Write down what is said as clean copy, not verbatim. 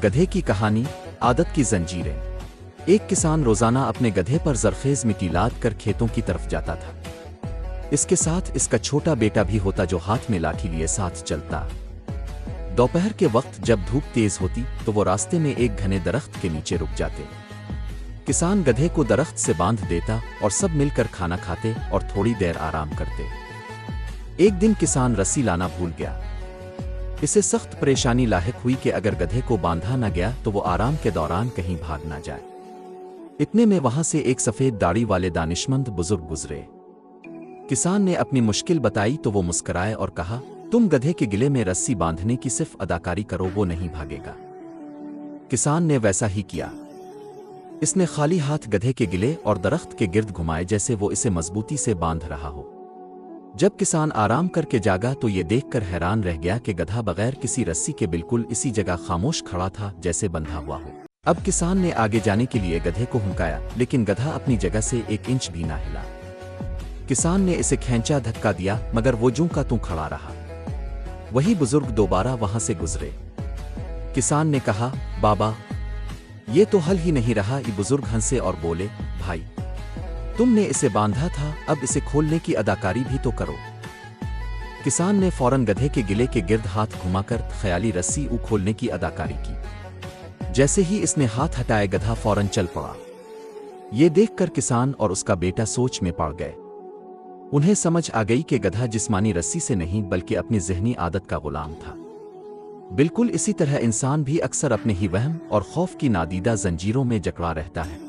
گدھے کی کہانی، عادت کی زنجیریں۔ ایک کسان روزانہ اپنے گدھے پر زرخیز مٹی لاد کر کھیتوں کی طرف جاتا تھا۔ اس کے ساتھ اس کا چھوٹا بیٹا بھی ہوتا جو ہاتھ میں لاٹھی لیے ساتھ چلتا۔ دوپہر کے وقت جب دھوپ تیز ہوتی تو وہ راستے میں ایک گھنے درخت کے نیچے رک جاتے۔ کسان گدھے کو درخت سے باندھ دیتا اور سب مل کر کھانا کھاتے اور تھوڑی دیر آرام کرتے۔ ایک دن کسان رسی لانا بھول گیا۔ اسے سخت پریشانی لاحق ہوئی کہ اگر گدھے کو باندھا نہ گیا تو وہ آرام کے دوران کہیں بھاگ نہ جائے۔ اتنے میں وہاں سے ایک سفید داڑھی والے دانشمند بزرگ گزرے۔ کسان نے اپنی مشکل بتائی تو وہ مسکرائے اور کہا، تم گدھے کے گلے میں رسی باندھنے کی صرف اداکاری کرو، وہ نہیں بھاگے گا۔ کسان نے ویسا ہی کیا۔ اس نے خالی ہاتھ گدھے کے گلے اور درخت کے گرد گھمائے جیسے وہ اسے مضبوطی سے باندھ رہا ہو۔ جب کسان آرام کر کے جاگا تو یہ دیکھ کر حیران رہ گیا کہ گدھا بغیر کسی رسی کے بالکل اسی جگہ خاموش کھڑا تھا جیسے بندھا ہوا ہو۔ اب کسان نے آگے جانے کے لیے گدھے کو ہنکایا، لیکن گدھا اپنی جگہ سے ایک انچ بھی نہ ہلا۔ کسان نے اسے کھینچا دھکا دیا مگر وہ جوں کا توں کھڑا رہا۔ وہی بزرگ دوبارہ وہاں سے گزرے۔ کسان نے کہا، بابا یہ تو حل ہی نہیں رہا۔ یہ بزرگ ہنسے اور بولے، بھائی تم نے اسے باندھا تھا، اب اسے کھولنے کی اداکاری بھی تو کرو۔ کسان نے فوراً گدھے کے گلے کے گرد ہاتھ گھما کر خیالی رسی کھولنے کی اداکاری کی۔ جیسے ہی اس نے ہاتھ ہٹائے گدھا فوراً چل پڑا۔ یہ دیکھ کر کسان اور اس کا بیٹا سوچ میں پڑ گئے۔ انہیں سمجھ آ گئی کہ گدھا جسمانی رسی سے نہیں بلکہ اپنی ذہنی عادت کا غلام تھا۔ بالکل اسی طرح انسان بھی اکثر اپنے ہی وہم اور خوف کی نادیدہ زنجیروں میں جکڑا رہتا ہے۔